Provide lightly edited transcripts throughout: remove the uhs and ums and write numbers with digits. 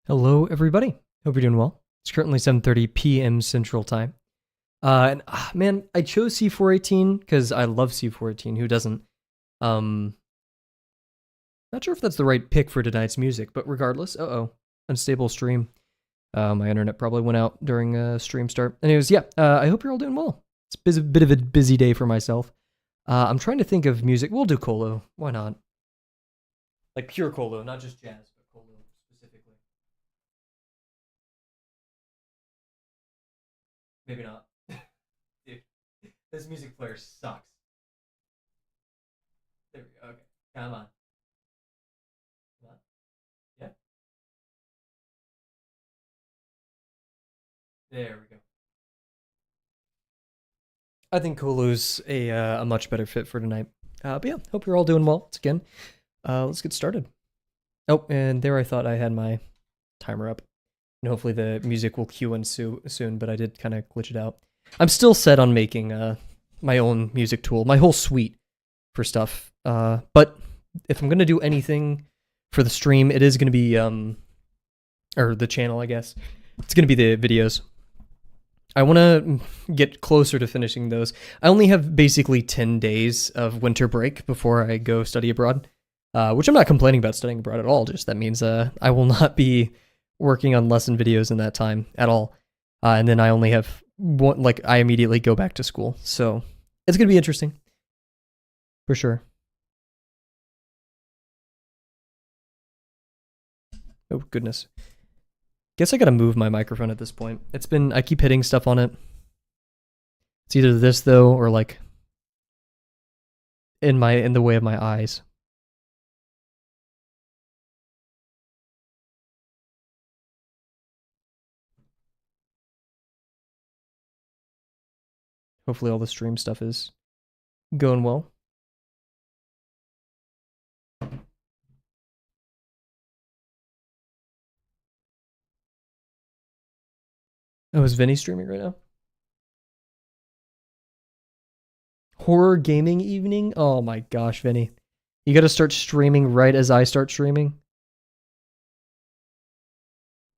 Hello, everybody. Hope you're doing well. It's currently 7:30 p.m. Central Time. Man, I chose C418 because I love C418. Who doesn't? Um, Not sure if that's the right pick for tonight's music, but regardless, unstable stream. My internet probably went out during stream start. Anyways, yeah. I hope you're all doing well. It's a bit of a busy day for myself. I'm trying to think of music. We'll do Colo. Why not? Like pure Colo, not just jazz, but Colo specifically. Maybe not. Dude, this music player sucks. There we go. Okay. Come on. Come on. Yeah. There we go. I think Kulu's a much better fit for tonight. But yeah, hope you're all doing well. Once again, let's get started. Oh, and there I thought I had my timer up. And hopefully the music will cue in soon, but I did kind of glitch it out. I'm still set on making my own music tool, my whole suite for stuff. But if I'm going to do anything for the stream, it is going to be, or the channel, I guess. It's going to be the videos. I want to get closer to finishing those. I only have basically 10 days of winter break before I go study abroad, which I'm not complaining about studying abroad at all. Just that means I will not be working on lesson videos in that time at all. And then I only have one, like, I immediately go back to school. So it's going to be interesting. For sure. Oh, goodness. Guess I gotta move my microphone at this point. I keep hitting stuff on it. It's either this though, or like in the way of my eyes. Hopefully all the stream stuff is going well. Oh, is Vinny streaming right now? Horror gaming evening? Oh my gosh, Vinny. You gotta start streaming right as I start streaming.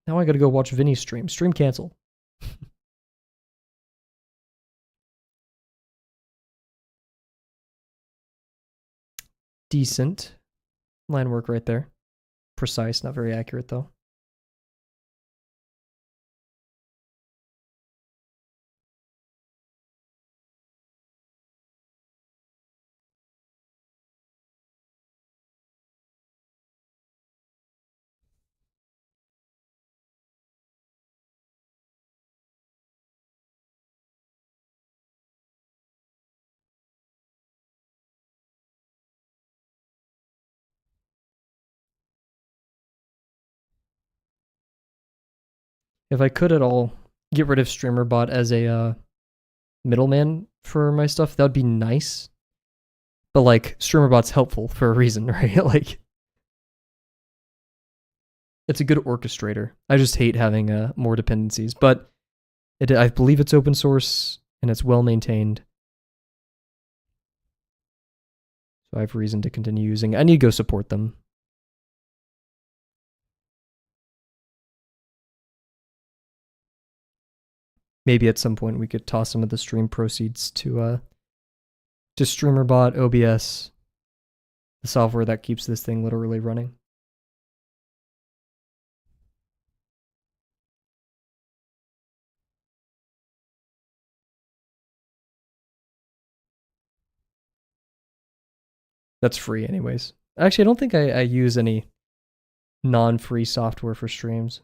Now I gotta go watch Vinny stream. Stream cancel. Decent line work right there. Precise, not very accurate though. If I could at all get rid of StreamerBot as a middleman for my stuff, that would be nice. But like StreamerBot's helpful for a reason, right? Like it's a good orchestrator. I just hate having more dependencies, but I believe it's open source and it's well maintained. So I have reason to continue using. I need to go support them. Maybe at some point we could toss some of the stream proceeds to StreamerBot, OBS, the software that keeps this thing literally running. That's free anyways. Actually, I don't think I use any non-free software for streams.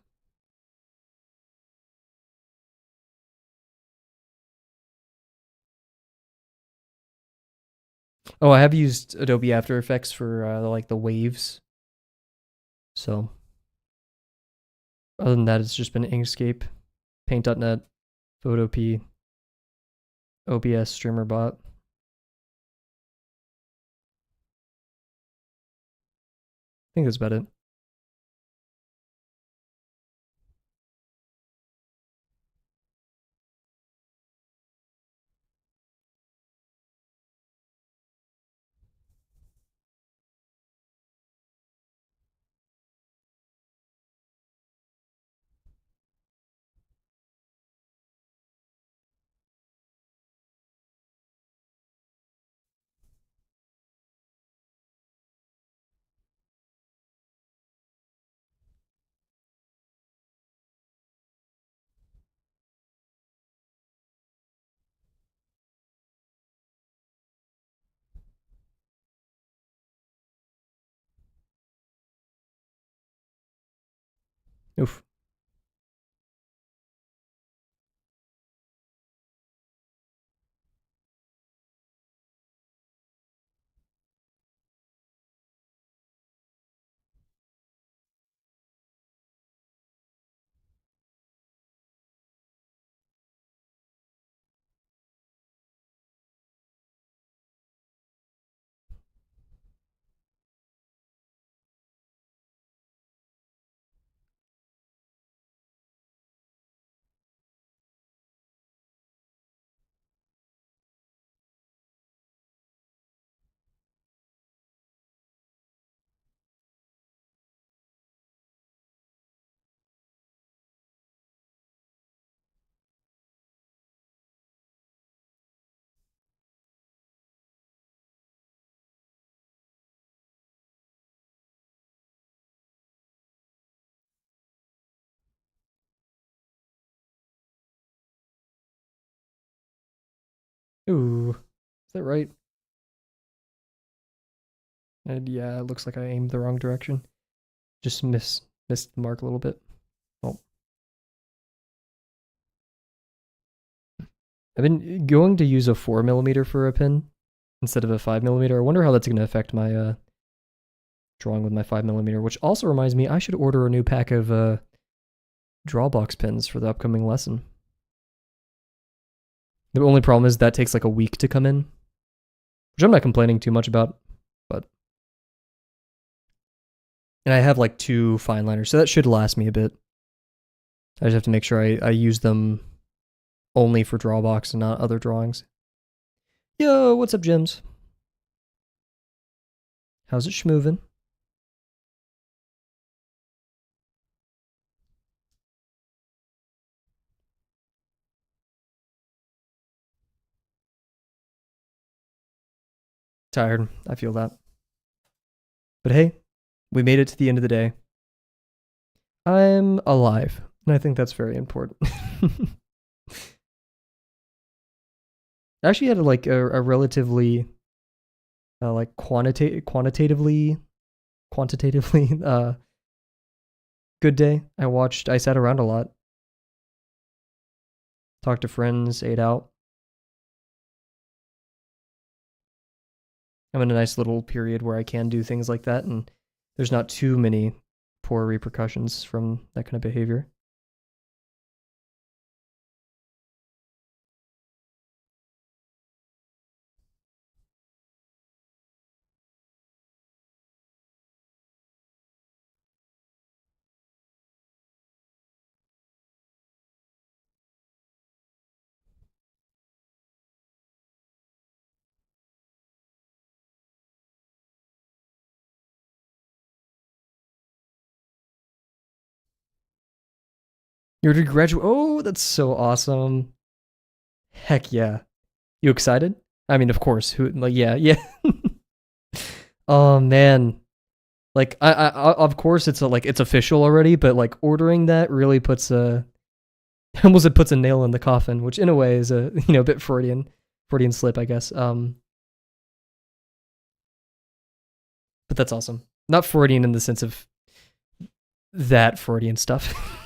Oh, I have used Adobe After Effects for like the waves. So other than that, it's just been Inkscape, Paint.net, Photopea, OBS, StreamerBot. I think that's about it. Oof. Ooh. Is that right? And yeah, it looks like I aimed the wrong direction. Just missed the mark a little bit. Oh. I've been going to use a 4mm for a pin instead of a 5mm. I wonder how that's going to affect my drawing with my 5mm, which also reminds me I should order a new pack of draw box pins for the upcoming lesson. The only problem is that takes like a week to come in, which I'm not complaining too much about, but... And I have like 2 fine liners, so that should last me a bit. I just have to make sure I use them only for drawbox and not other drawings. Yo, what's up, Jims? How's it schmoovin'? Tired. I feel that. But hey, we made it to the end of the day. I'm alive, and I think that's very important. I actually had like a relatively like quantitatively good day. I sat around a lot, talked to friends, ate out. I'm in a nice little period where I can do things like that, and there's not too many poor repercussions from that kind of behavior. You're to graduate. Oh, that's so awesome. Heck yeah. You excited? I mean, of course. Who like yeah. Oh man. Like I of course it's it's official already, but like ordering that really puts a almost it puts a nail in the coffin, which in a way is a a bit Freudian slip, I guess. But that's awesome. Not Freudian in the sense of that Freudian stuff.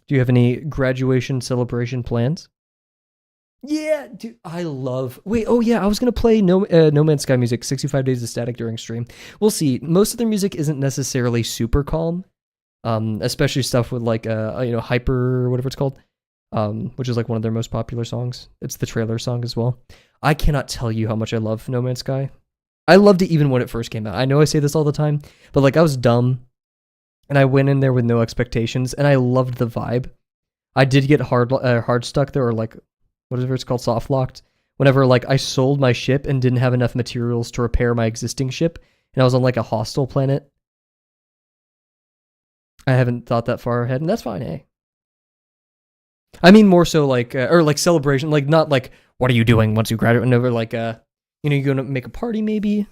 Do you have any graduation celebration plans? Yeah, dude, I love. Wait, oh yeah, I was gonna play No Man's Sky music, 65 Days of Static during stream. We'll see. Most of their music isn't necessarily super calm, especially stuff with like Hyper or whatever it's called, which is like one of their most popular songs. It's the trailer song as well. I cannot tell you how much I love No Man's Sky. I loved it even when it first came out. I know I say this all the time, but like I was dumb, and I went in there with no expectations, and I loved the vibe. I did get hard stuck there, or like whatever it's called, soft locked. Whenever like I sold my ship and didn't have enough materials to repair my existing ship, and I was on like a hostile planet. I haven't thought that far ahead, and that's fine, eh? I mean more so like or like celebration, like not like what are you doing once you graduate, and over like you're gonna make a party maybe.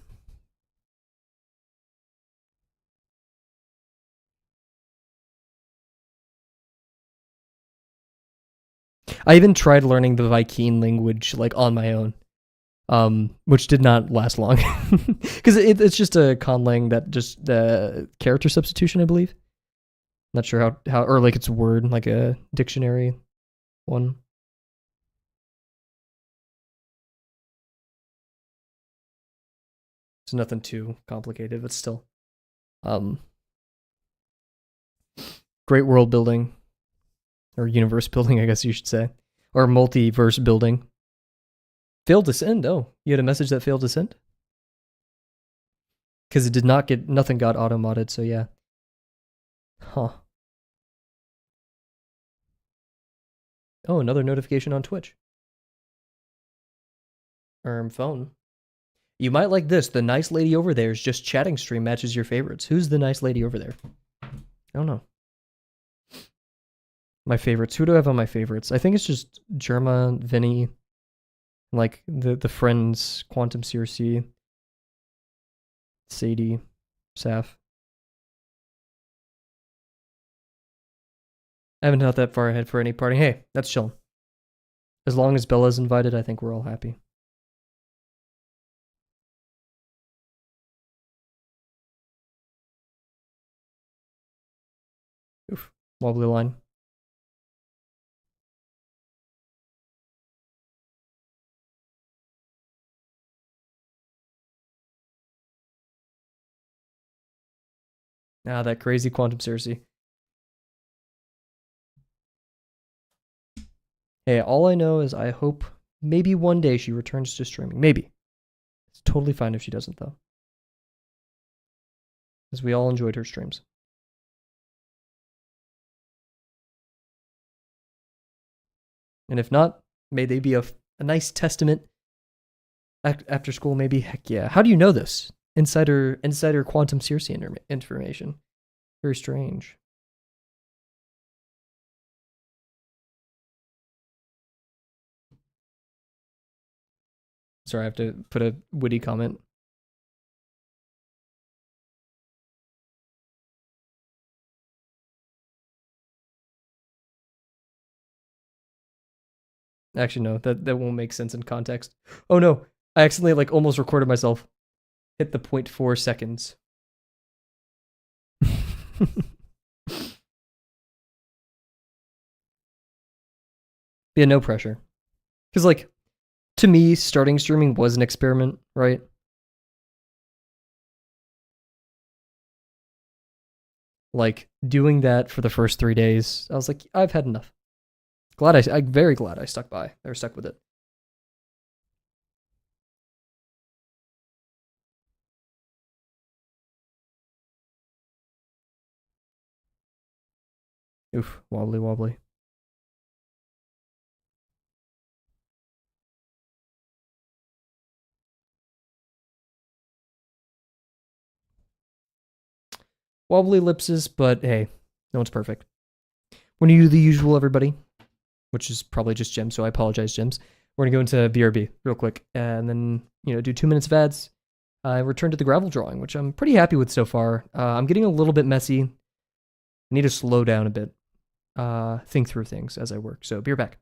I even tried learning the Viking language like on my own, which did not last long because it's just a conlang that just character substitution, I believe. Not sure how or like it's word like a dictionary one. It's nothing too complicated, but still, um, great world building or universe building, I guess you should say, or multiverse building. Failed to send. Oh, you had a message that failed to send because it did not get nothing got auto modded. So yeah, huh? Oh, another notification on Twitch. Phone. You might like this. The nice lady over there is just chatting stream matches your favorites. Who's the nice lady over there? I don't know. My favorites. Who do I have on my favorites? I think it's just Germa, Vinny, like the friends, Quantum CRC, Sadie, Saf. I haven't thought that far ahead for any party. Hey, that's chilling. As long as Bella's invited, I think we're all happy. Oof. Wobbly line. Ah, that crazy Quantum CRC. Hey, all I know is I hope maybe one day she returns to streaming. Maybe. It's totally fine if she doesn't, though. Because we all enjoyed her streams. And if not, may they be a nice testament after school, maybe. Heck yeah. How do you know this? Insider Quantum CRC information. Very strange. Sorry, I have to put a witty comment. Actually, no, that won't make sense in context. Oh no, I accidentally like almost recorded myself. Hit the 0.4 seconds. Yeah, no pressure. Because like, to me, starting streaming was an experiment, right? Like doing that for the first 3 days, I was like, I've had enough. I'm very glad I stuck by or stuck with it. Oof, wobbly wobbly. Wobbly ellipses, but hey, no one's perfect. When you do the usual, everybody, which is probably just Jim, so I apologize, Jims. We're gonna go into BRB real quick, and then do 2 minutes of ads. I return to the gravel drawing, which I'm pretty happy with so far. I'm getting a little bit messy. I need to slow down a bit, think through things as I work. So be right back.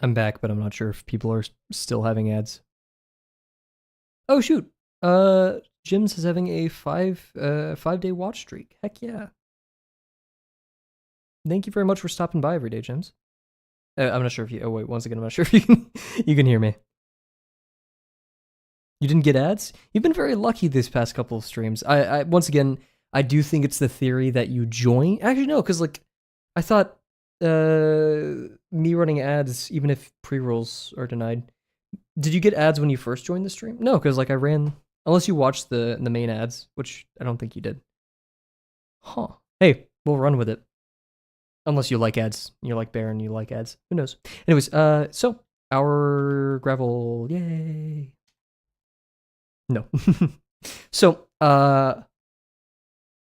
I'm back, but I'm not sure if people are still having ads. Oh shoot. Jim's is having a 5-day watch streak. Heck yeah. Thank you very much for stopping by every day, Jims. I'm not sure if you. Oh wait, once again, I'm not sure if you can hear me. You didn't get ads? You've been very lucky this past couple of streams. I once again, I do think it's the theory that you join. Actually, no, because like, I thought me running ads, even if pre-rolls are denied. Did you get ads when you first joined the stream? No, because like I ran. Unless you watched the main ads, which I don't think you did. Huh. Hey, we'll run with it. Unless you like ads, you're like Bear and you like ads. Who knows? Anyways, so our gravel, yay. No. So,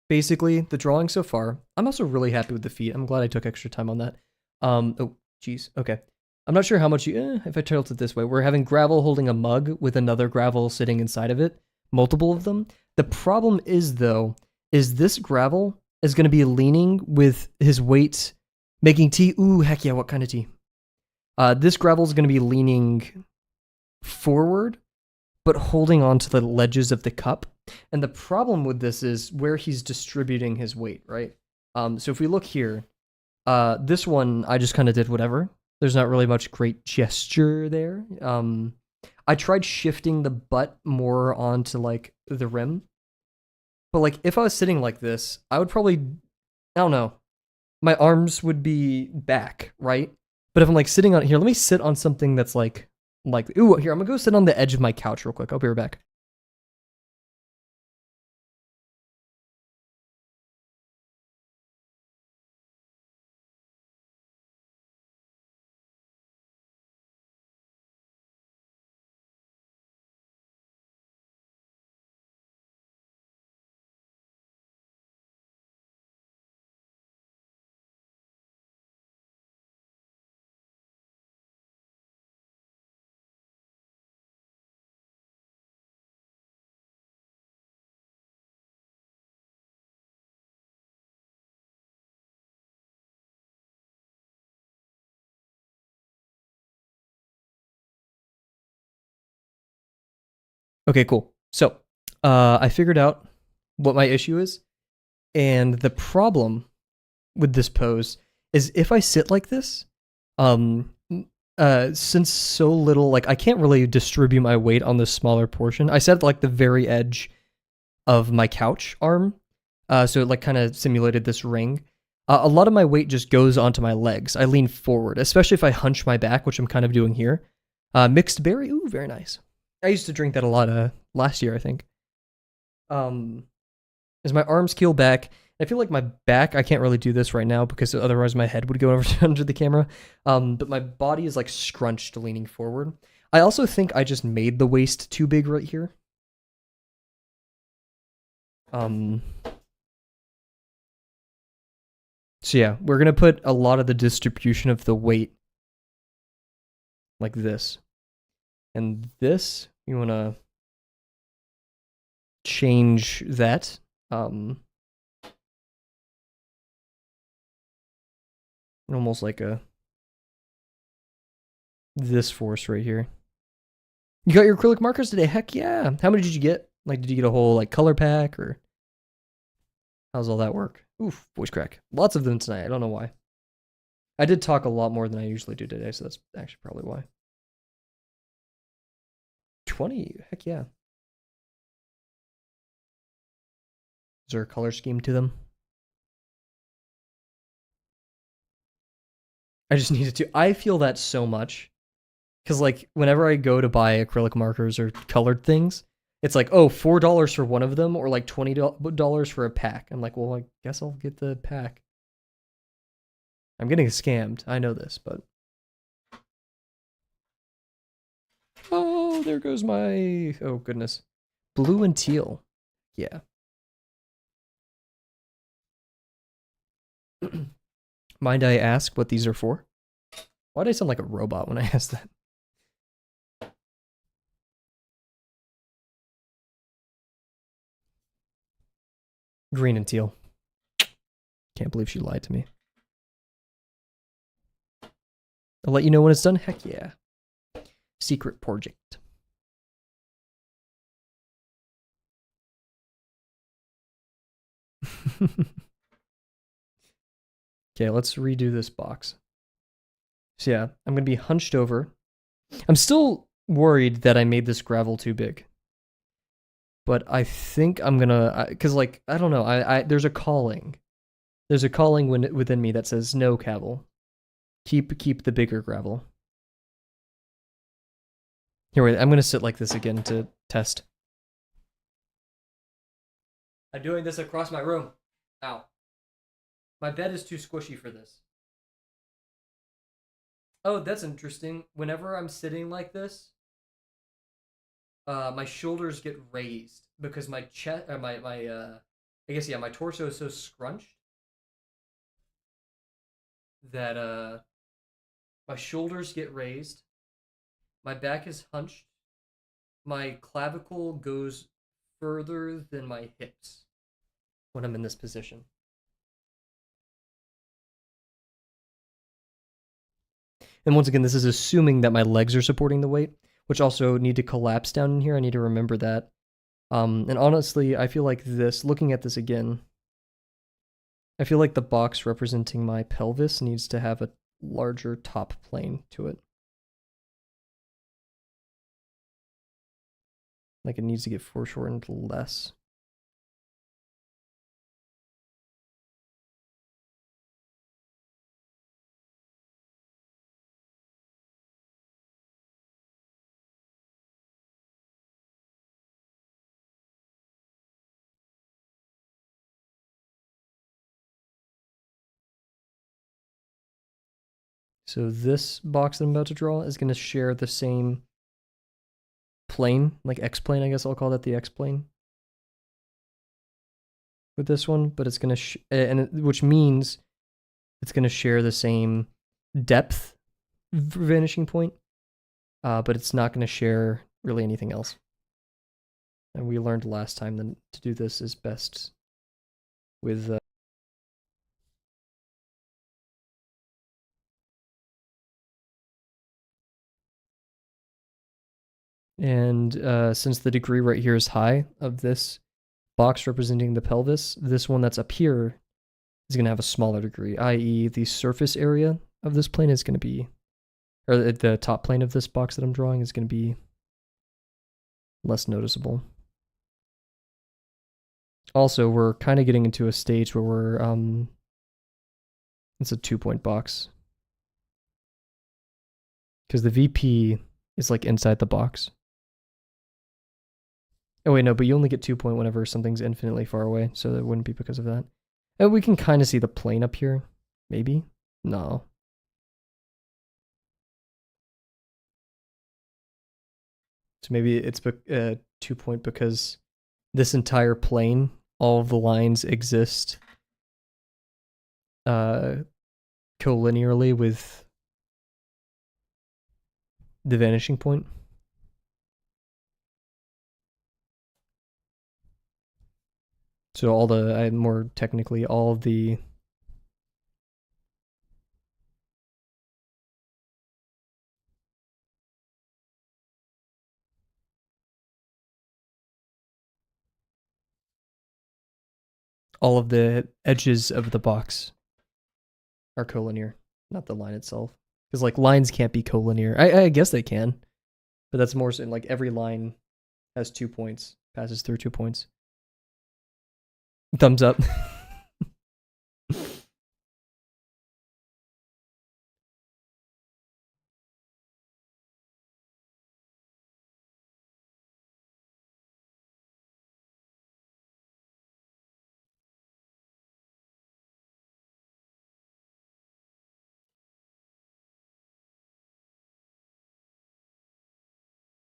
basically the drawing so far, I'm also really happy with the feet. I'm glad I took extra time on that. Oh, geez. Okay. I'm not sure how much if I tilt it this way, we're having gravel holding a mug with another gravel sitting inside of it, multiple of them. The problem is though, is this gravel is going to be leaning with his weight, making tea. Ooh, heck yeah. What kind of tea? This gravel is going to be leaning forward, but holding on to the ledges of the cup. And the problem with this is where he's distributing his weight, right? So if we look here, this one, I just kind of did whatever. There's not really much great gesture there. I tried shifting the butt more onto like the rim. But like if I was sitting like this, I would probably, I don't know, my arms would be back, right? But if I'm like sitting on here, let me sit on something that's like, ooh, here, I'm gonna go sit on the edge of my couch real quick. I'll be right back. Okay, cool. So, I figured out what my issue is, and the problem with this pose is if I sit like this, um, since so little, like I can't really distribute my weight on this smaller portion. I sat at like the very edge of my couch arm, so it like kind of simulated this ring. A lot of my weight just goes onto my legs. I lean forward, especially if I hunch my back, which I'm kind of doing here. Mixed berry, ooh, very nice. I used to drink that a lot last year, I think. As my arms keel back, I feel like my back, I can't really do this right now because otherwise my head would go over under the camera. But my body is like scrunched leaning forward. I also think I just made the waist too big right here. So yeah, we're gonna put a lot of the distribution of the weight like this. And this, you wanna change that. Almost like this force right here. You got your acrylic markers today? Heck yeah. How many did you get? Like, did you get a whole like color pack or how's all that work? Oof, voice crack. Lots of them tonight. I don't know why. I did talk a lot more than I usually do today, so that's actually probably why. 20? Heck yeah. Is there a color scheme to them? I just needed to. I feel that so much. Because, like, whenever I go to buy acrylic markers or colored things, it's like, oh, $4 for one of them or like $20 for a pack. I'm like, well, I guess I'll get the pack. I'm getting scammed. I know this, but. Oh, there goes my. Oh, goodness. Blue and teal. Yeah. Mind I ask what these are for? Why do I sound like a robot when I ask that? Green and teal. Can't believe she lied to me. I'll let you know when it's done. Heck yeah. Secret project. Okay, let's redo this box. So yeah, I'm going to be hunched over. I'm still worried that I made this gravel too big. But I think I'm going to, because like, I don't know, there's a calling. There's a calling within me that says, no, Kavel. Keep the bigger gravel. Here, wait, I'm going to sit like this again to test. I'm doing this across my room. Ow. My bed is too squishy for this. Oh, that's interesting. Whenever I'm sitting like this, my shoulders get raised because my chest, I guess yeah, my torso is so scrunched that my shoulders get raised, my back is hunched, my clavicle goes further than my hips when I'm in this position. And once again, this is assuming that my legs are supporting the weight, which also need to collapse down in here. I need to remember that. And honestly, I feel like this, looking at this again, I feel like the box representing my pelvis needs to have a larger top plane to it. Like it needs to get foreshortened less. So this box that I'm about to draw is going to share the same plane, like X-plane, I guess I'll call that the X-plane with this one, but it's going to, which means it's going to share the same depth vanishing point, but it's not going to share really anything else. And we learned last time that to do this is best with and since the degree right here is high of this box representing the pelvis, this one that's up here is going to have a smaller degree, i.e. the surface area of this plane is going to be, or the top plane of this box that I'm drawing is going to be less noticeable. Also, we're kind of getting into a stage where we're, it's a 2-point box. Because the VP is like inside the box. Oh wait, no, but you only get 2 point whenever something's infinitely far away, so that wouldn't be because of that. And we can kind of see the plane up here. Maybe? No. So maybe it's 2 point because this entire plane, all of the lines exist collinearly with the vanishing point. So all the, more technically, all of the edges of the box are collinear, not the line itself. Because like lines can't be collinear. I guess they can, but that's more so like every line has 2 points, passes through 2 points. Thumbs up.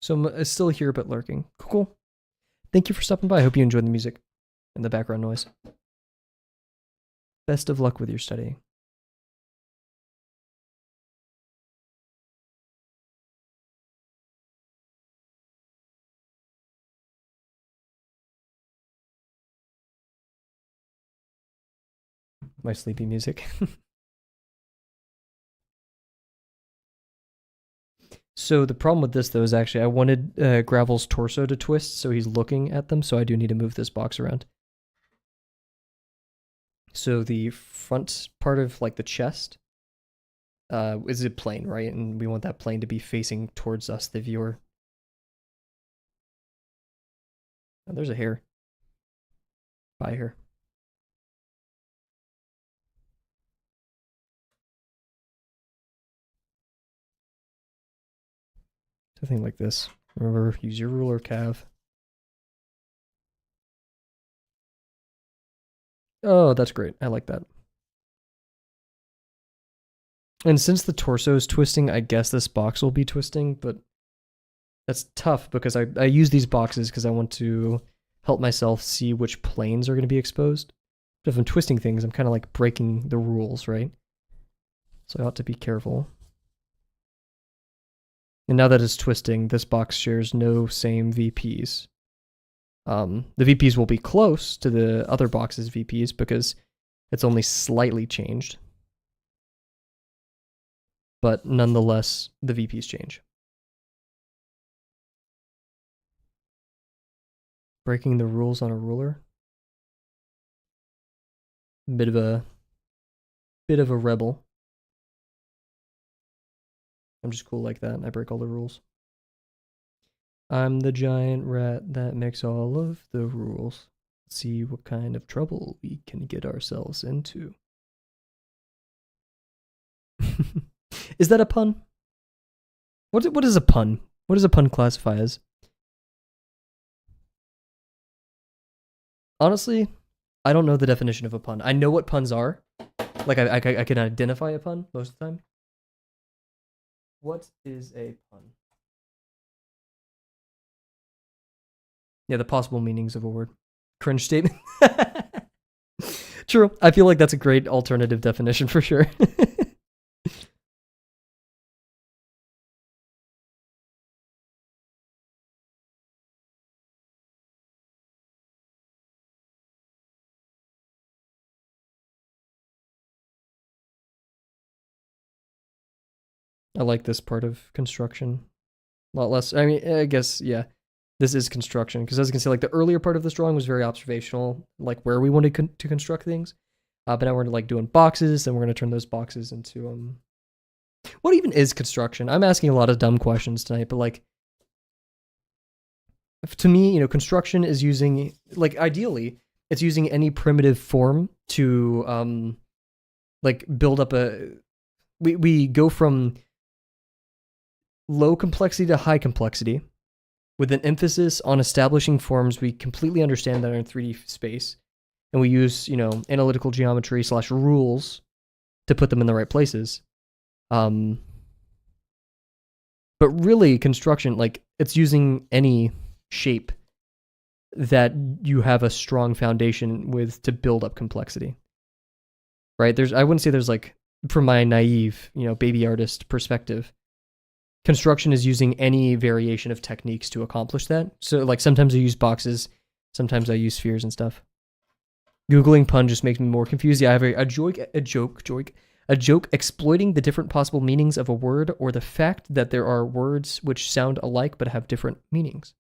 So I'm still here but lurking. Cool. Thank you for stopping by. I hope you enjoyed the music and the background noise. Best of luck with your studying. My sleepy music. So the problem with this though is actually I wanted Gravel's torso to twist, so he's looking at them. So I do need to move this box around. So the front part of like the chest is a plane, right? And we want that plane to be facing towards us, the viewer. Oh, there's a hair. Bye hair. Something like this. Remember, use your ruler, Cav. Oh, that's great. I like that. And since the torso is twisting, I guess this box will be twisting, but that's tough because I use these boxes because I want to help myself see which planes are going to be exposed. But if I'm twisting things, I'm kind of like breaking the rules, right? So I ought to be careful. And now that it's twisting, this box shares no same VPs. The VPs will be close to the other box's VPs because it's only slightly changed. But nonetheless, the VPs change. Breaking the rules on a ruler. Bit of a rebel. I'm just cool like that. I break all the rules. I'm the giant rat that makes all of the rules. Let's see what kind of trouble we can get ourselves into. Is that a pun? What is a pun? What does a pun classify as? Honestly, I don't know the definition of a pun. I know what puns are. Like I can identify a pun most of the time. What is a pun? Yeah, the possible meanings of a word. Cringe statement. True. I feel like that's a great alternative definition for sure. I like this part of construction. A lot less. I mean, I guess, yeah. This is construction. Because as you can see, like the earlier part of this drawing was very observational, like where we wanted to construct things. But now we're like doing boxes, and we're going to turn those boxes into what even is construction? I'm asking a lot of dumb questions tonight, but like to me, you know, construction is using, like, ideally it's using any primitive form to like build up a we go from low complexity to high complexity with an emphasis on establishing forms we completely understand that are in 3D space, and we use, you know, analytical geometry / rules to put them in the right places. But really, construction, like, it's using any shape that you have a strong foundation with to build up complexity. Right? I wouldn't say there's like, from my naive, you know, baby artist perspective, construction is using any variation of techniques to accomplish that. So like sometimes I use boxes, sometimes I use spheres and stuff. Googling pun just makes me more confused. Yeah, I have a joke exploiting the different possible meanings of a word, or the fact that there are words which sound alike but have different meanings.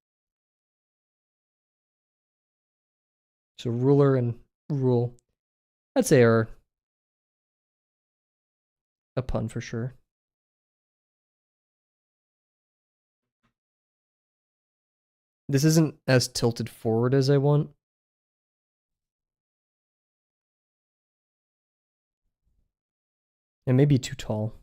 So ruler and rule, I'd say, are a pun for sure. This isn't as tilted forward as I want. It may be too tall.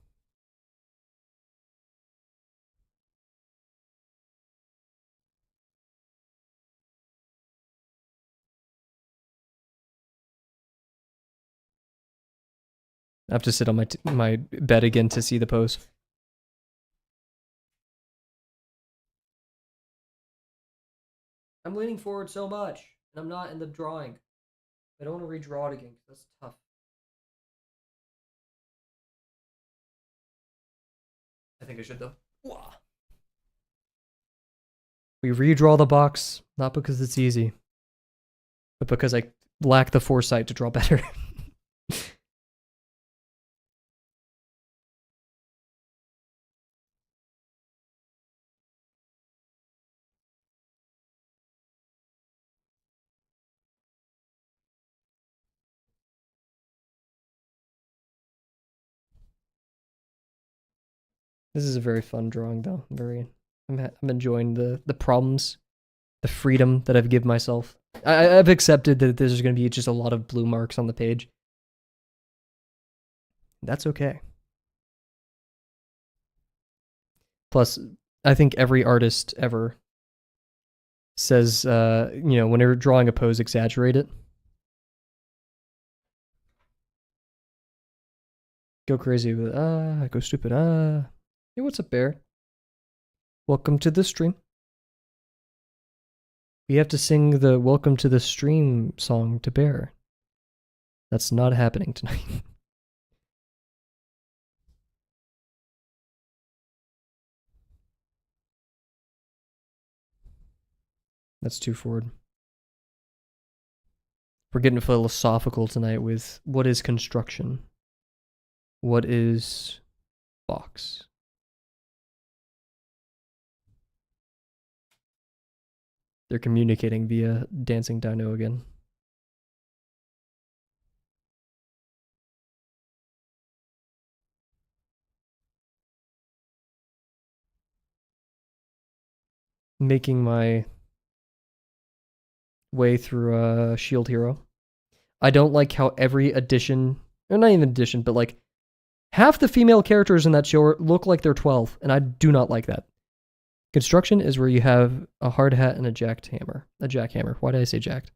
I have to sit on my bed again to see the pose. I'm leaning forward so much, and I'm not in the drawing. I don't want to redraw it again, because that's tough. I think I should, though. We redraw the box, not because it's easy, but because I lack the foresight to draw better. This is a very fun drawing, though. I'm enjoying the problems, the freedom that I've given myself. I've accepted that there's going to be just a lot of blue marks on the page. That's okay. Plus, I think every artist ever says, when they're drawing a pose, exaggerate it. Go crazy with, go stupid, Hey, what's up, Bear? Welcome to the stream. We have to sing the welcome to the stream song to Bear. That's not happening tonight. That's too forward. We're getting philosophical tonight with what is construction? What is box? They're communicating via Dancing Dino again. Making my way through Shield Hero. I don't like how every edition, or not even edition, but like half the female characters in that show look like they're 12, and I do not like that. Construction is where you have a hard hat and a jackhammer. A jackhammer. Why did I say jacked?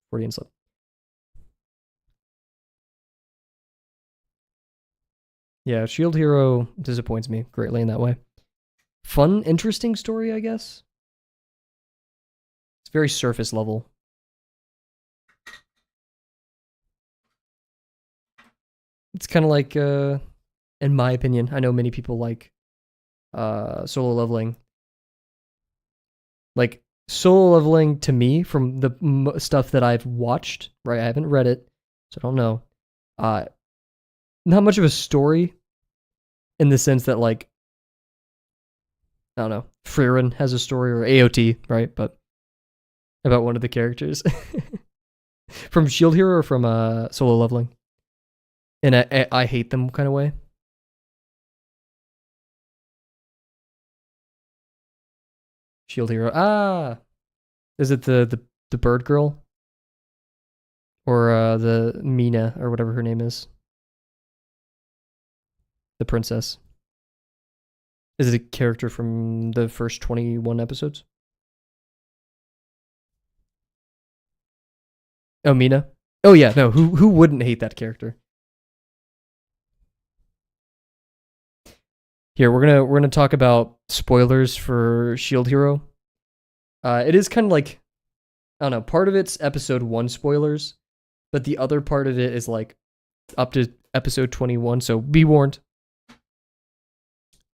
Freudian slip. Yeah, Shield Hero disappoints me greatly in that way. Fun, interesting story, I guess. It's very surface level. It's kind of like, in my opinion, I know many people like solo leveling. Like, solo leveling to me, from the stuff that I've watched, right? I haven't read it, so I don't know. Not much of a story in the sense that, like, I don't know, Frieren has a story, or AOT, right? But about one of the characters. From Shield Hero or from solo leveling? In I hate them kind of way. Shield Hero. Is it the bird girl? Or the Mina, or whatever her name is? The princess. Is it a character from the first 21 episodes? Oh, Mina? Oh yeah, no, who wouldn't hate that character? Here, we're gonna talk about spoilers for Shield Hero. It is kind of like, I don't know, part of it's episode 1 spoilers, but the other part of it is like up to episode 21, so be warned.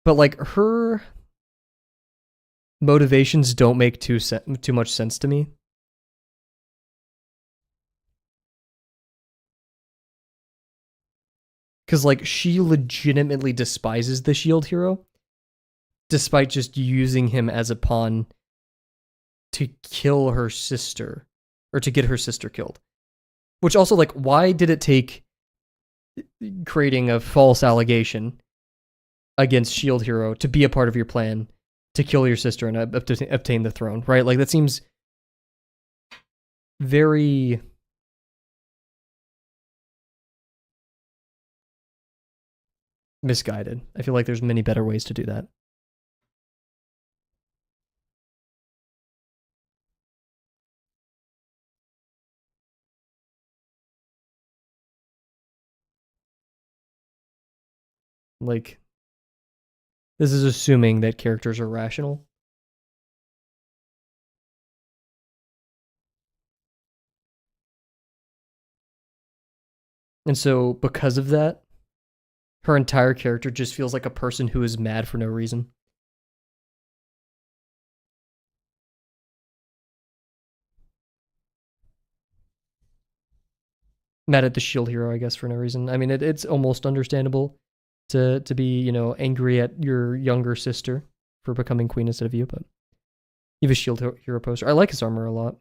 But like, her motivations don't make too much sense to me. Because like, she legitimately despises the Shield Hero, despite just using him as a pawn to kill her sister, or to get her sister killed. Which also, like, why did it take creating a false allegation against Shield Hero to be a part of your plan to kill your sister and obtain the throne, right? Like, that seems very misguided. I feel like there's many better ways to do that. Like, this is assuming that characters are rational. And so, because of that, her entire character just feels like a person who is mad for no reason. Mad at the Shield Hero, I guess, for no reason. I mean, it's almost understandable to be, angry at your younger sister for becoming queen instead of you, but you have a Shield Hero poster. I like his armor a lot.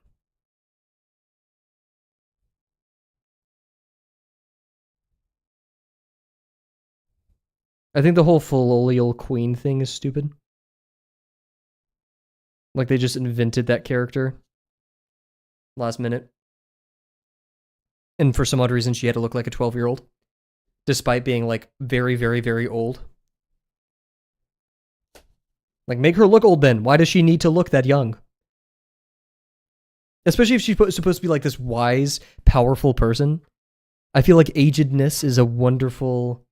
I think the whole Filial Queen thing is stupid. Like, they just invented that character last minute. And for some odd reason, she had to look like a 12-year-old, despite being, like, very, very, very old. Like, make her look old then. Why does she need to look that young? Especially if she's supposed to be, like, this wise, powerful person. I feel like agedness is a wonderful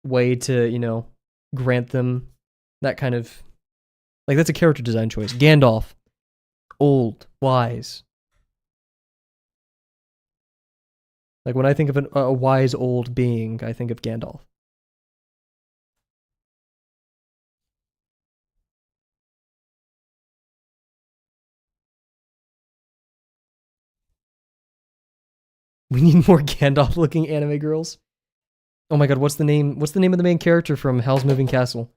way to, you know, grant them that kind of... Like, that's a character design choice. Gandalf. Old. Wise. Like, when I think of a wise old being, I think of Gandalf. We need more Gandalf-looking anime girls. Oh my god, what's the name? What's the name of the main character from Howl's Moving Castle?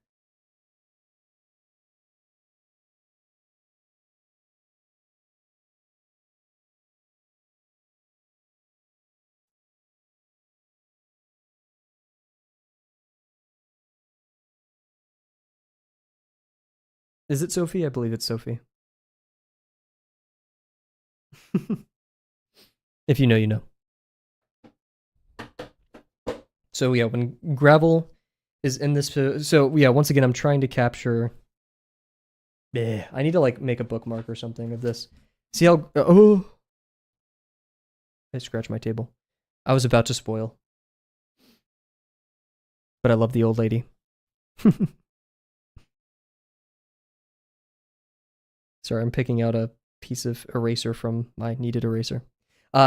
Is it Sophie? I believe it's Sophie. If you know, you know. So yeah, when Gravel is in this, so yeah, once again, I'm trying to capture. I need to like make a bookmark or something of this. See how? Oh, I scratched my table. I was about to spoil, but I love the old lady. Sorry, I'm picking out a piece of eraser from my needed eraser.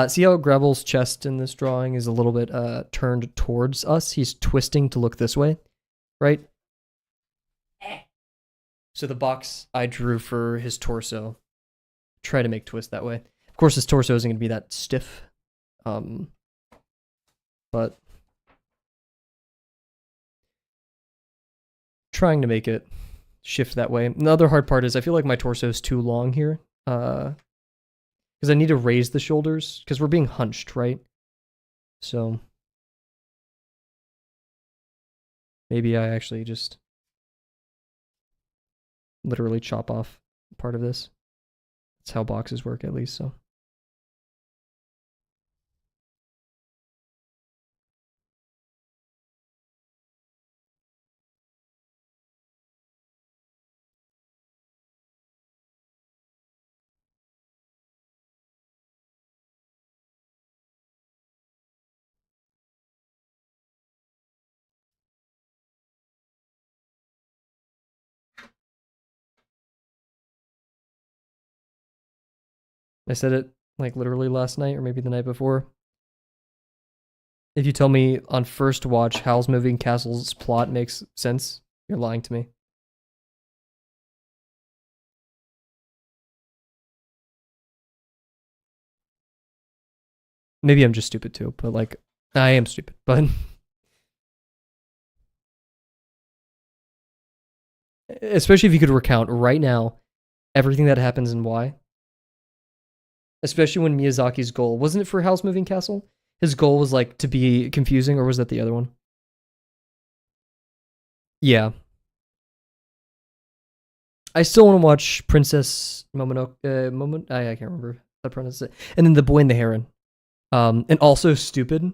See how Gravel's chest in this drawing is a little bit turned towards us? He's twisting to look this way, right? So the box I drew for his torso, try to make twist that way. Of course, his torso isn't going to be that stiff, but trying to make it shift that way. And the other hard part is I feel like my torso is too long here, because I need to raise the shoulders, because we're being hunched, right? So maybe I actually just literally chop off part of this. That's how boxes work, at least, so. I said it like literally last night or maybe the night before. If you tell me on first watch Howl's Moving Castle's plot makes sense, you're lying to me. Maybe I'm just stupid too, but like, I am stupid, but especially if you could recount right now everything that happens and why. Especially when Miyazaki's goal, wasn't it for Howl's Moving Castle? His goal was like to be confusing, or was that the other one? Yeah. I still want to watch Princess Momonoke. I can't remember how to pronounce it. And then The Boy and the Heron. And also Stupid.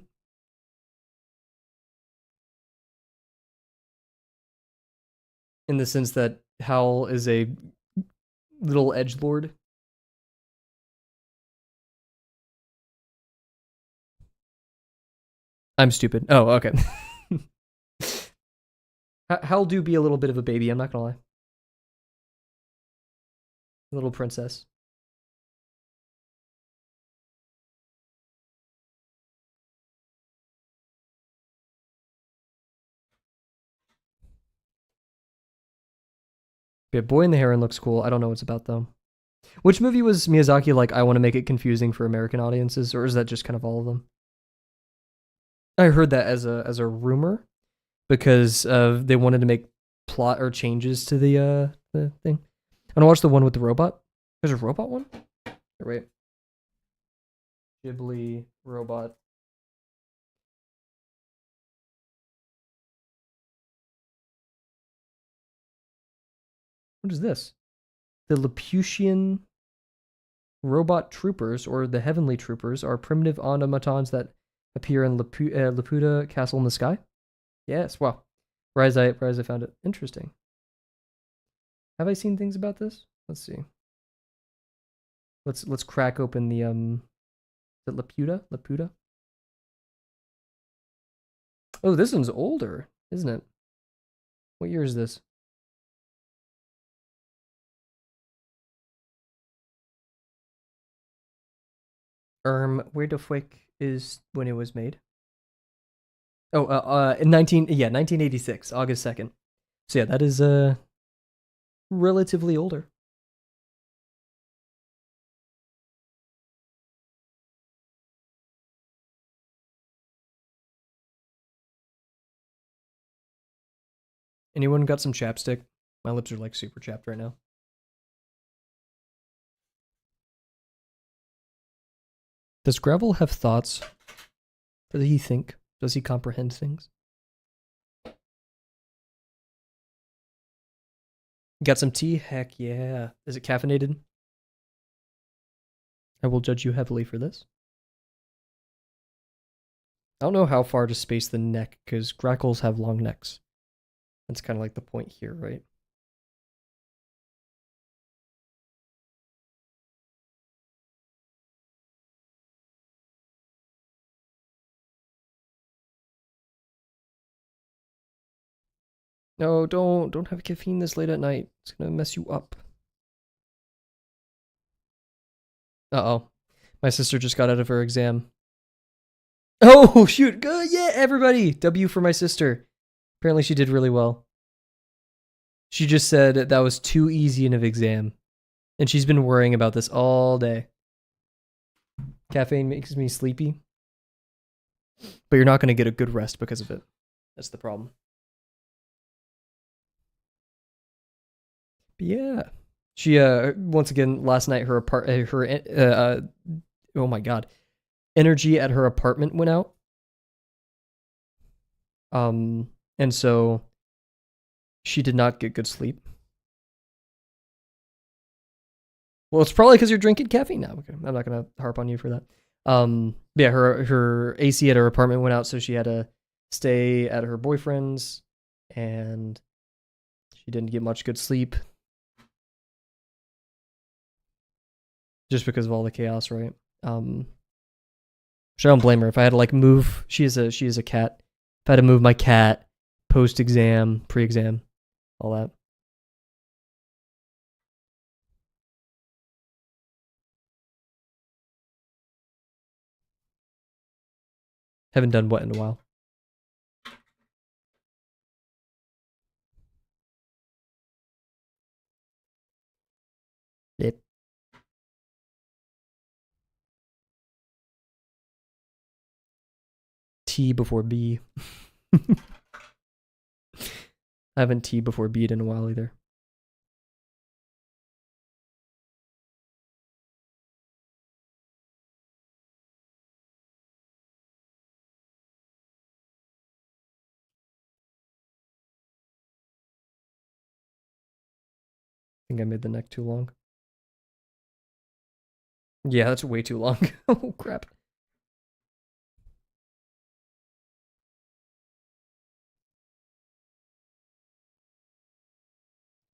In the sense that Howl is a little edgelord. I'm stupid. Oh, okay. Howl do be a little bit of a baby, I'm not gonna lie. Little princess. Yeah, Boy and the Heron looks cool. I don't know what it's about though. Which movie was Miyazaki like, I want to make it confusing for American audiences, or is that just kind of all of them? I heard that as a rumor because they wanted to make plot or changes to the thing. I want to watch the one with the robot. There's a robot one? Or wait. Ghibli robot. What is this? The Laputian robot troopers, or the heavenly troopers, are primitive automatons that appear in Laputa Castle in the Sky. Yes, wow. Rise I found it. Interesting. Have I seen things about this? Let's see. Let's crack open the is it Laputa? Laputa? Oh, this one's older, isn't it? What year is this? Where the frick is when it was made? Oh, in 1986, August 2nd. So yeah, that is relatively older. Anyone got some chapstick? My lips are like super chapped right now. Does Gravel have thoughts? Does he think? Does he comprehend things? Got some tea? Heck yeah. Is it caffeinated? I will judge you heavily for this. I don't know how far to space the neck, because grackles have long necks. That's kind of like the point here, right? No, don't have caffeine this late at night. It's gonna mess you up. Uh-oh. My sister just got out of her exam. Oh, shoot. Good. Yeah, everybody. W for my sister. Apparently she did really well. She just said that was too easy in an exam. And she's been worrying about this all day. Caffeine makes me sleepy. But you're not going to get a good rest because of it. That's the problem. But yeah. She, once again, last night, oh my God. Energy at her apartment went out. And so she did not get good sleep. Well, it's probably because you're drinking caffeine now. Okay, I'm not gonna harp on you for that. Yeah, her AC at her apartment went out, so she had to stay at her boyfriend's, and she didn't get much good sleep, just because of all the chaos, right? Which I don't blame her. If I had to like move, she is a cat. If I had to move my cat post exam, pre exam, all that. Haven't done what in a while. Yep. T before B. I haven't T before B'd in a while either. I think I made the neck too long. Yeah, that's way too long. Oh, crap.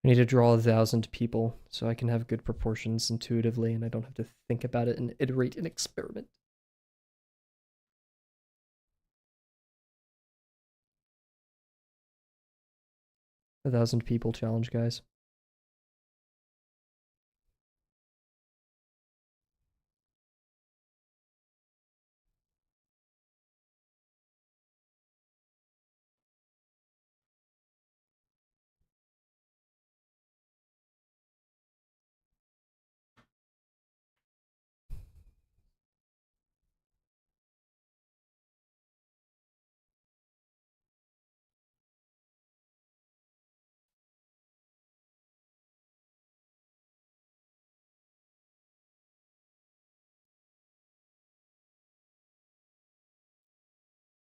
I need to draw 1,000 people so I can have good proportions intuitively and I don't have to think about it and iterate and experiment. A 1,000 people challenge, guys.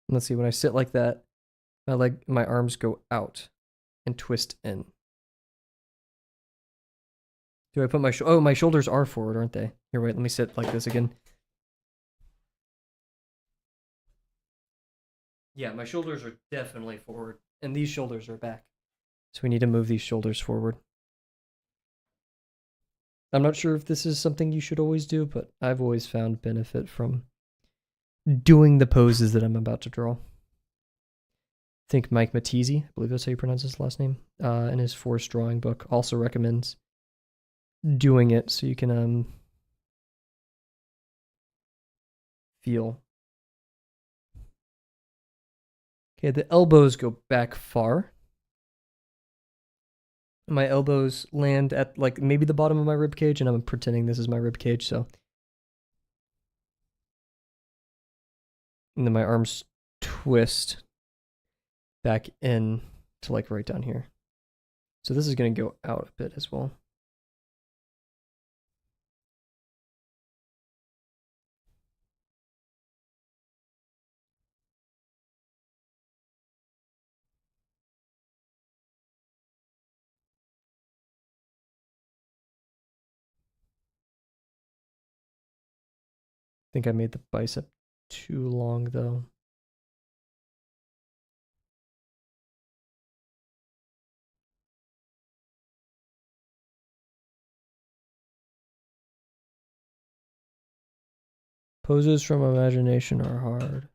Let's see, when I sit like that, my arms go out and twist in. Do I put my oh, my shoulders are forward, aren't they? Here, wait, let me sit like this again. Yeah, my shoulders are definitely forward, and these shoulders are back. So we need to move these shoulders forward. I'm not sure if this is something you should always do, but I've always found benefit from doing the poses that I'm about to draw. I think Mike Matizzi, I believe that's how you pronounce his last name, in his force drawing book also recommends doing it so you can feel. Okay, the elbows go back far. My elbows land at like maybe the bottom of my rib cage, and I'm pretending this is my rib cage, so. And then my arms twist back in to like right down here. So this is going to go out a bit as well. I think I made the bicep too long though. Poses from imagination are hard.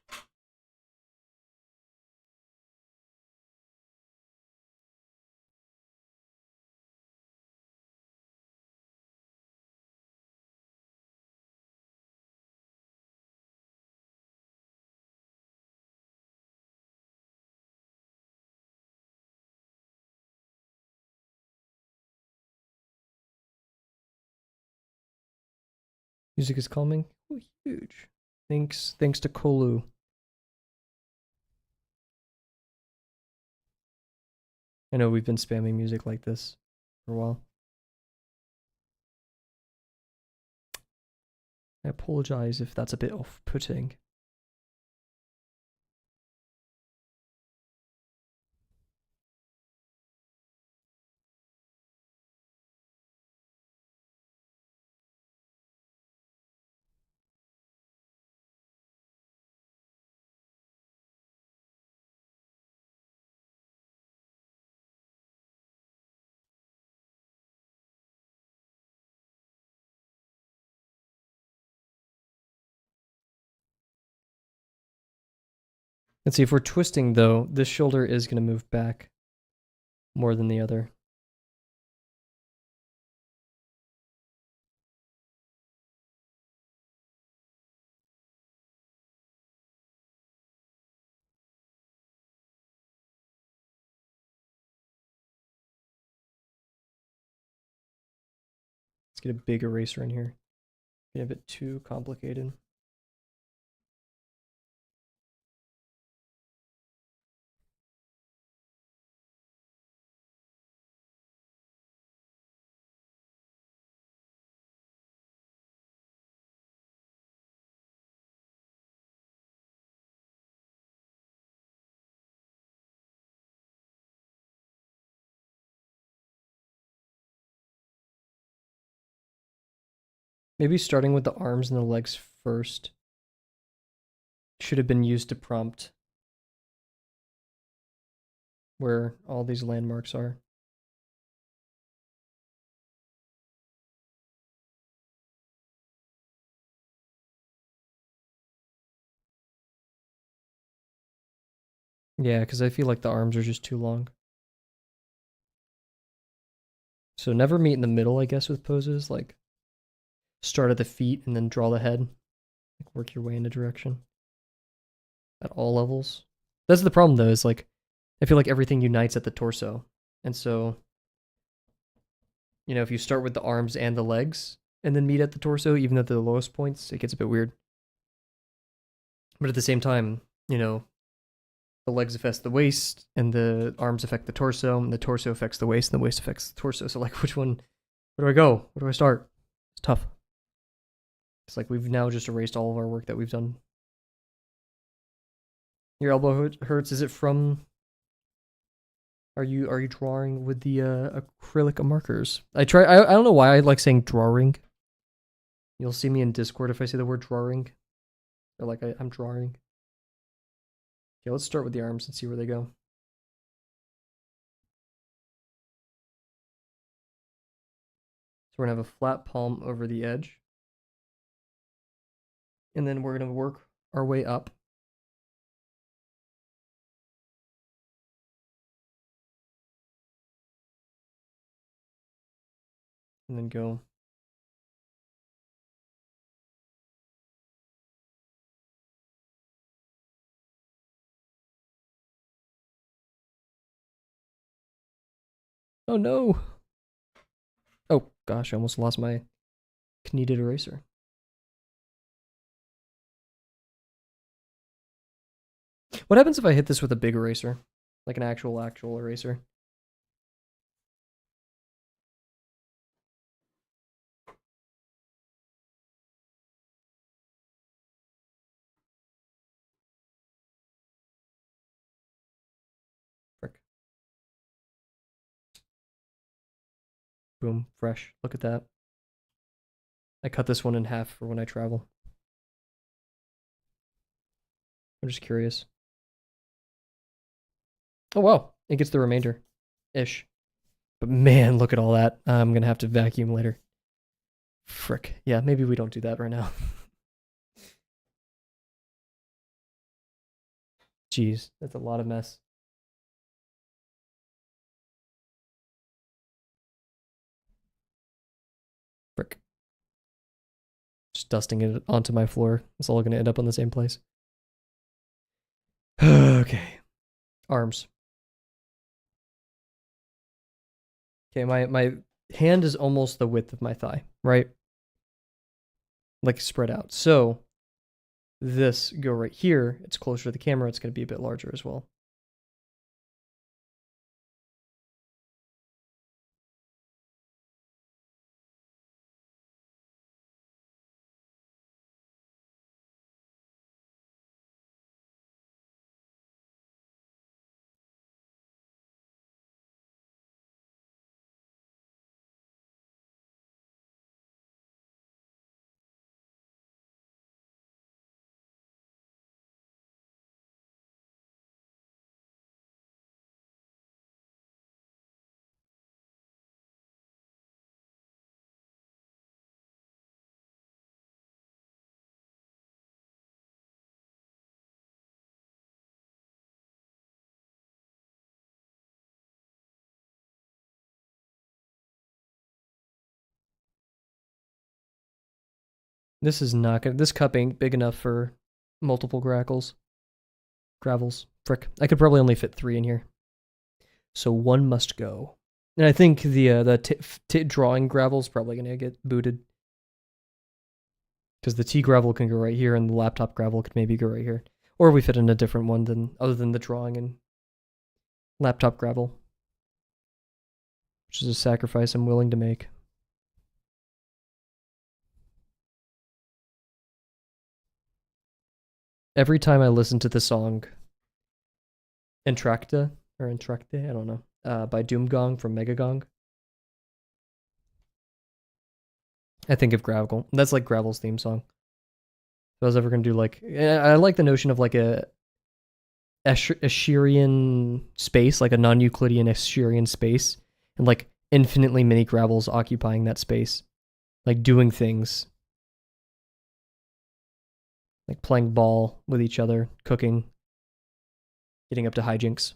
Music is calming. Oh, huge. Thanks to Kolu. I know we've been spamming music like this for a while. I apologize if that's a bit off-putting. Let's see, if we're twisting though, this shoulder is going to move back more than the other. Let's get a big eraser in here. Get a bit too complicated. Maybe starting with the arms and the legs first should have been used to prompt where all these landmarks are. Yeah, because I feel like the arms are just too long. So never meet in the middle, I guess, with poses. Like, start at the feet and then draw the head. Like, work your way in a direction. At all levels. That's the problem, though, is like, I feel like everything unites at the torso. And so, you know, if you start with the arms and the legs, and then meet at the torso, even at the lowest points, it gets a bit weird. But at the same time, you know, the legs affect the waist, and the arms affect the torso, and the torso affects the waist, and the waist affects the torso. So, like, which one? Where do I go? Where do I start? It's tough. It's like we've now just erased all of our work that we've done. Your elbow hurts. Is it from Are you drawing with the acrylic markers? I don't know why I like saying drawing. You'll see me in Discord if I say the word drawing. Or like I'm drawing. Okay, let's start with the arms and see where they go. So we're gonna have a flat palm over the edge. And then we're gonna work our way up. And then go. Oh no! Oh gosh, I almost lost my kneaded eraser. What happens if I hit this with a big eraser? Like an actual eraser? Frick. Boom, fresh. Look at that. I cut this one in half for when I travel. I'm just curious. Oh wow, it gets the remainder. Ish. But man, look at all that. I'm gonna have to vacuum later. Frick. Yeah, maybe we don't do that right now. Jeez, that's a lot of mess. Frick. Just dusting it onto my floor. It's all gonna end up on the same place. Okay. Arms. Okay, my hand is almost the width of my thigh, right? Like spread out. So this go right here. It's closer to the camera. It's going to be a bit larger as well. This is not gonna. This cup ain't big enough for multiple gravels. Frick. I could probably only fit 3 in here. So one must go. And I think the drawing gravel's probably gonna get booted because the T gravel can go right here, and the laptop gravel could maybe go right here, or we fit in a different one than other than the drawing and laptop gravel, which is a sacrifice I'm willing to make. Every time I listen to the song Entracta or Entracte, I don't know, by Doomgong from Megagong, I think of Gravel. That's like Gravel's theme song. If I was ever gonna do like, I like the notion of like a Escherian space, like a non-Euclidean Escherian space, and like infinitely many Gravels occupying that space, like doing things, like playing ball with each other, cooking, getting up to hijinks.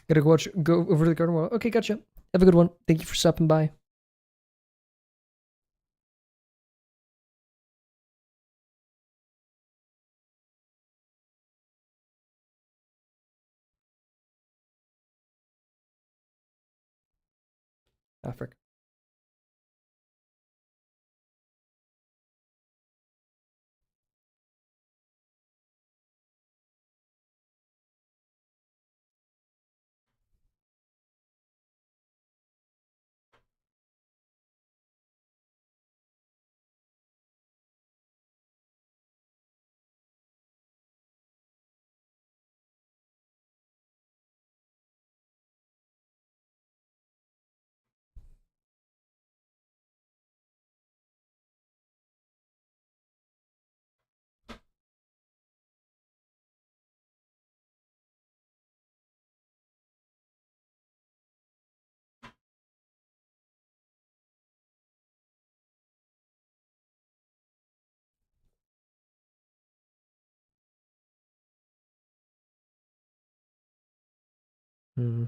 Gotta go over to the garden wall. Okay, gotcha. Have a good one. Thank you for stopping by. Ah, frick. Hmm.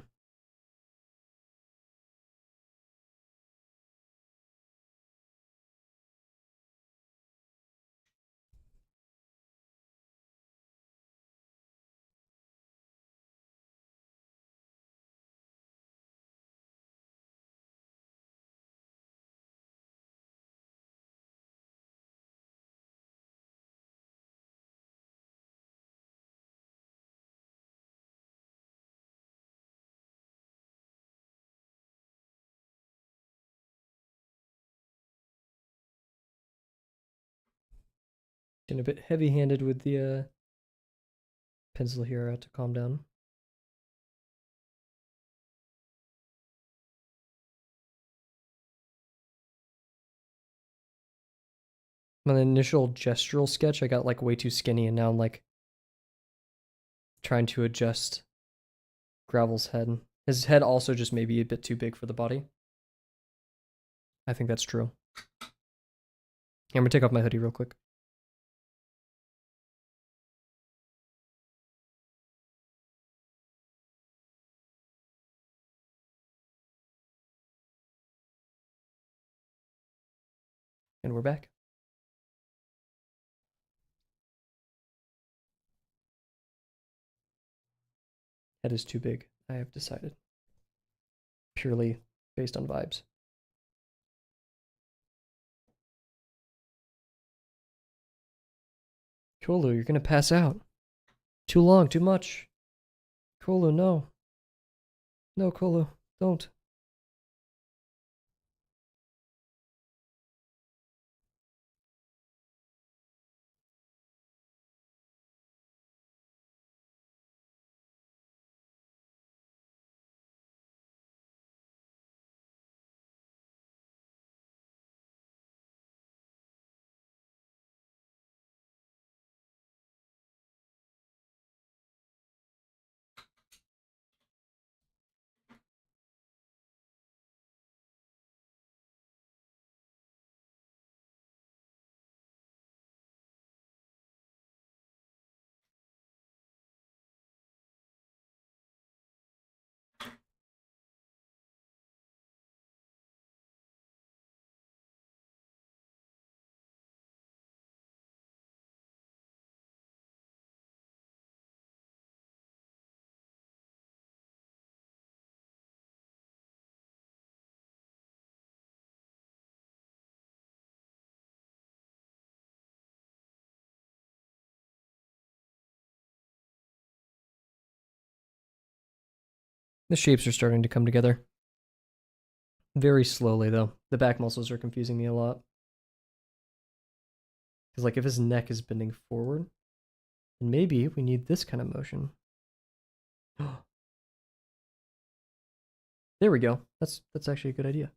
Getting a bit heavy-handed with the pencil here. I have to calm down. My initial gestural sketch, I got like way too skinny, and now I'm like trying to adjust Gravel's head. His head also just may be a bit too big for the body. I think that's true. I'm gonna take off my hoodie real quick. And we're back. Head is too big, I have decided. Purely based on vibes. Kolu, you're gonna pass out. Too long, too much. Kolu, no. No, Kolu, don't. The shapes are starting to come together. Very slowly, though. The back muscles are confusing me a lot. Because, like, if his neck is bending forward, then maybe we need this kind of motion. There we go. That's actually a good idea.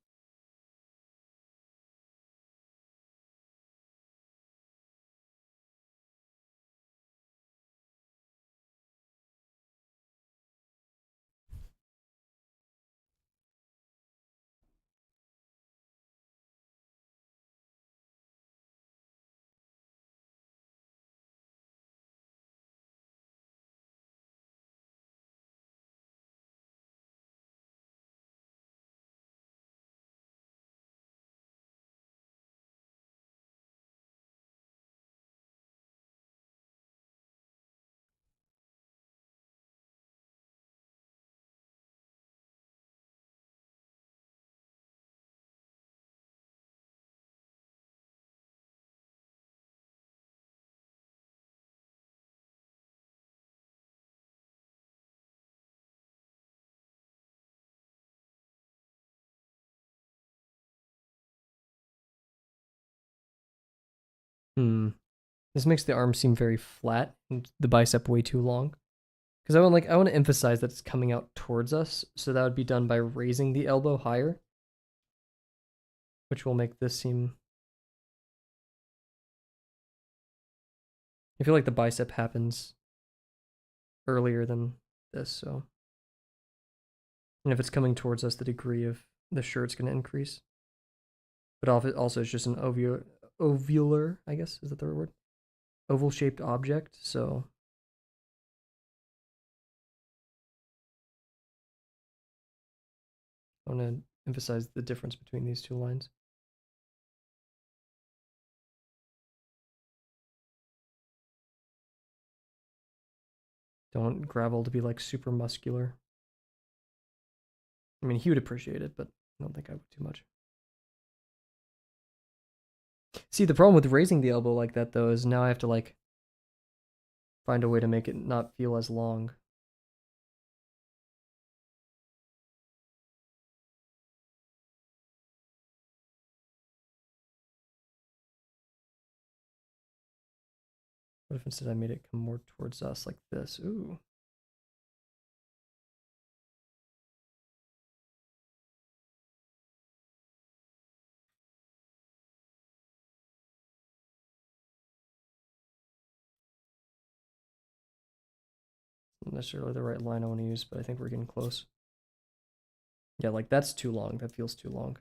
Hmm. This makes the arm seem very flat and the bicep way too long. Because I want to emphasize that it's coming out towards us, so that would be done by raising the elbow higher, which will make this seem. I feel like the bicep happens earlier than this, so. And if it's coming towards us, the degree of the shirt's going to increase. But also, it's just an ovular, I guess, is that the right word? Oval shaped object, so. I want to emphasize the difference between these two lines. Don't want Gravel to be like super muscular. I mean, he would appreciate it, but I don't think I would too much. See, the problem with raising the elbow like that, though, is now I have to, like, find a way to make it not feel as long. What if instead I made it come more towards us like this? Ooh. Not necessarily the right line I want to use, but I think we're getting close. Yeah, like that's too long. That feels too long.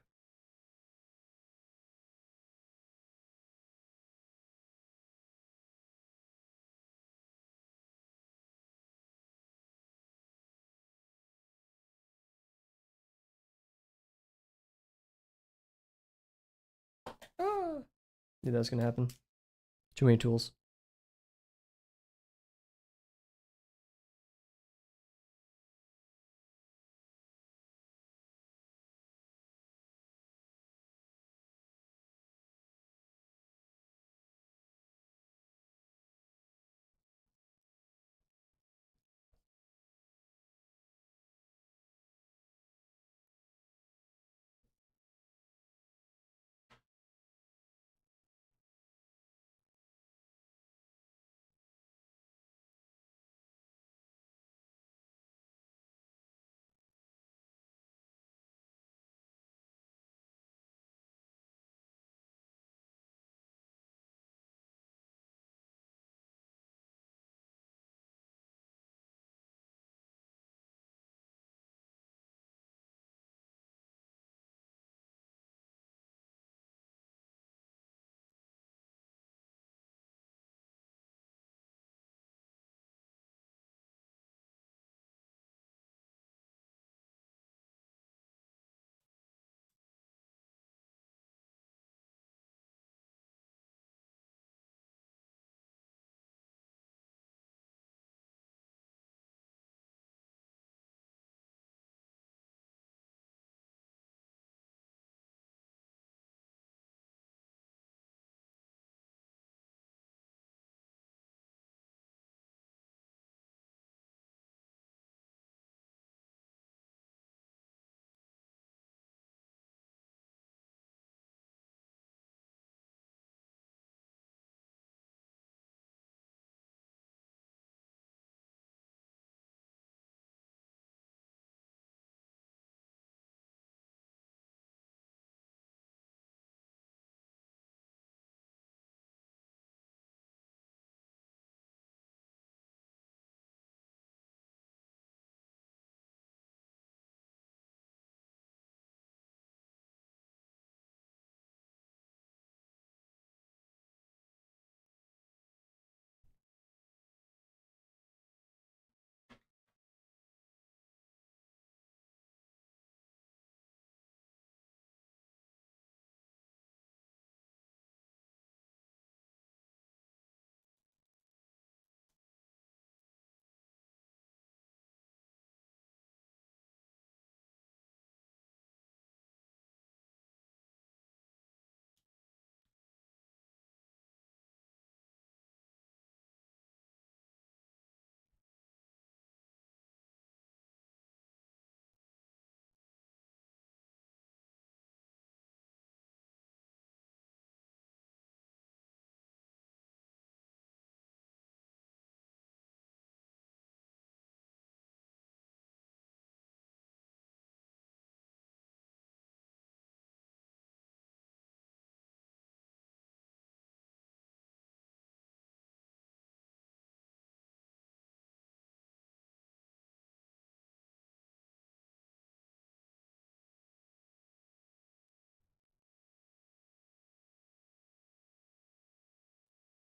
Ah. Yeah, that's gonna happen. Too many tools.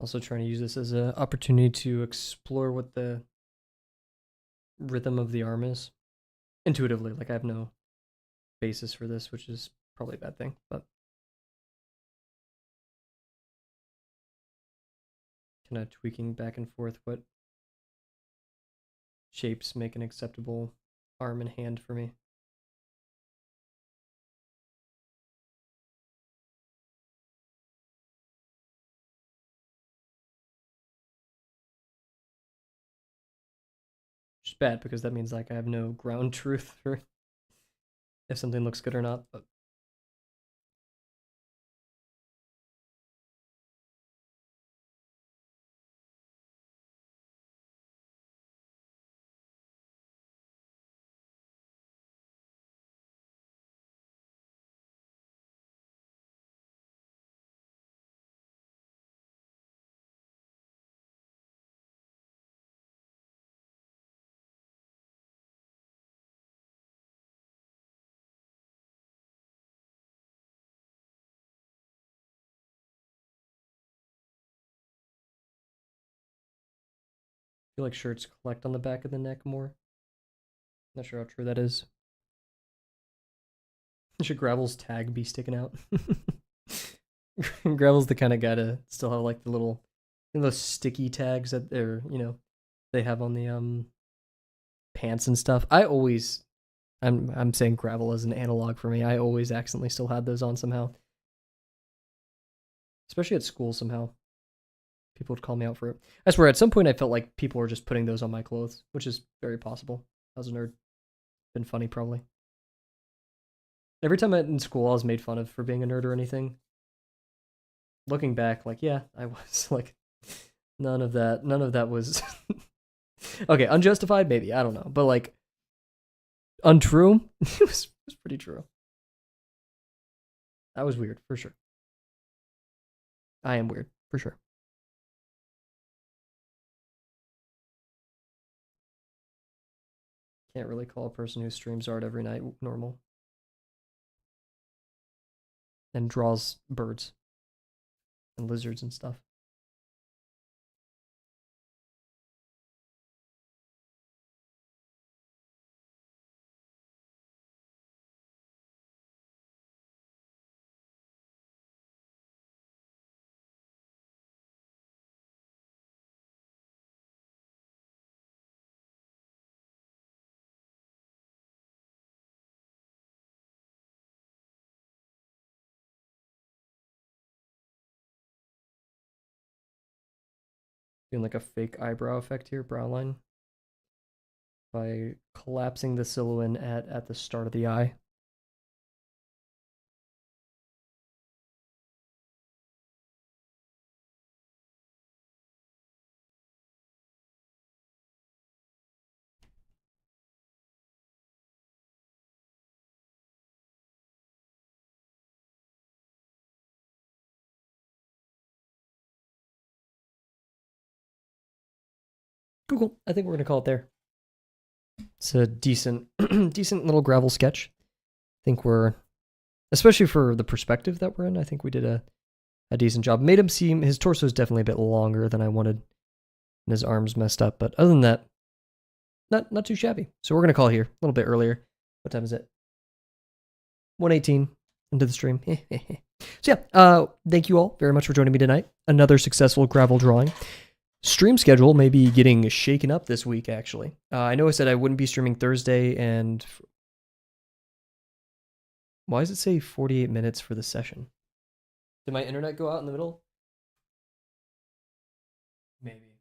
Also trying to use this as an opportunity to explore what the rhythm of the arm is intuitively. Like I have no basis for this, which is probably a bad thing, but kind of tweaking back and forth what shapes make an acceptable arm and hand for me. Which is bad because that means like I have no ground truth for if something looks good or not, but I feel like shirts collect on the back of the neck more. Not sure how true that is. Should Gravel's tag be sticking out? Gravel's the kind of guy to still have like the little, those sticky tags that they're, they have on the pants and stuff. I'm saying Gravel as an analog for me. I always accidentally still had those on somehow. Especially at school somehow. People would call me out for it. I swear, at some point I felt like people were just putting those on my clothes, which is very possible. I was a nerd. Been funny, probably. Every time in school I was made fun of for being a nerd or anything. Looking back, like, yeah, I was. Like, none of that was... Okay, unjustified, maybe, I don't know. But, like, untrue? It was pretty true. That was weird, for sure. I am weird, for sure. Can't really call a person who streams art every night normal. And draws birds. And lizards and stuff. Doing like a fake eyebrow effect here, brow line. By collapsing the silhouette at the start of the eye. Cool. I think we're gonna call it there. It's a decent little Gravel sketch. I think we're, especially for the perspective that we're in, I think we did a decent job. Made him seem, his torso is definitely a bit longer than I wanted, and his arms messed up. But other than that, not too shabby. So we're gonna call here a little bit earlier. What time is it? 1:18 into the stream. So yeah, thank you all very much for joining me tonight. Another successful Gravel drawing. Stream schedule may be getting shaken up this week, actually. I know I said I wouldn't be streaming Thursday, and why does it say 48 minutes for the session? Did my internet go out in the middle? Maybe.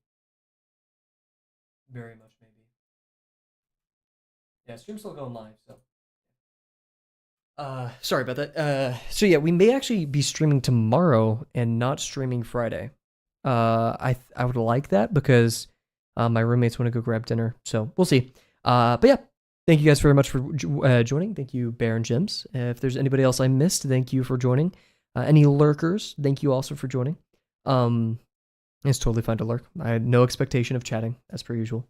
Very much maybe. Yeah, stream's still going live, so. Sorry about that. So yeah, we may actually be streaming tomorrow and not streaming Friday. I would like that because my roommates want to go grab dinner, so we'll see. But yeah, thank you guys very much for joining. Thank you, Bear and Jims. If there's anybody else I missed, thank you for joining. Any lurkers, thank you also for joining. It's totally fine to lurk. I had no expectation of chatting, as per usual.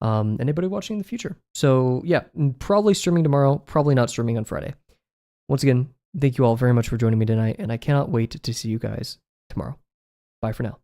Anybody watching in the future. So yeah, probably streaming tomorrow, probably not streaming on Friday. Once again, thank you all very much for joining me tonight, and I cannot wait to see you guys tomorrow. Bye for now.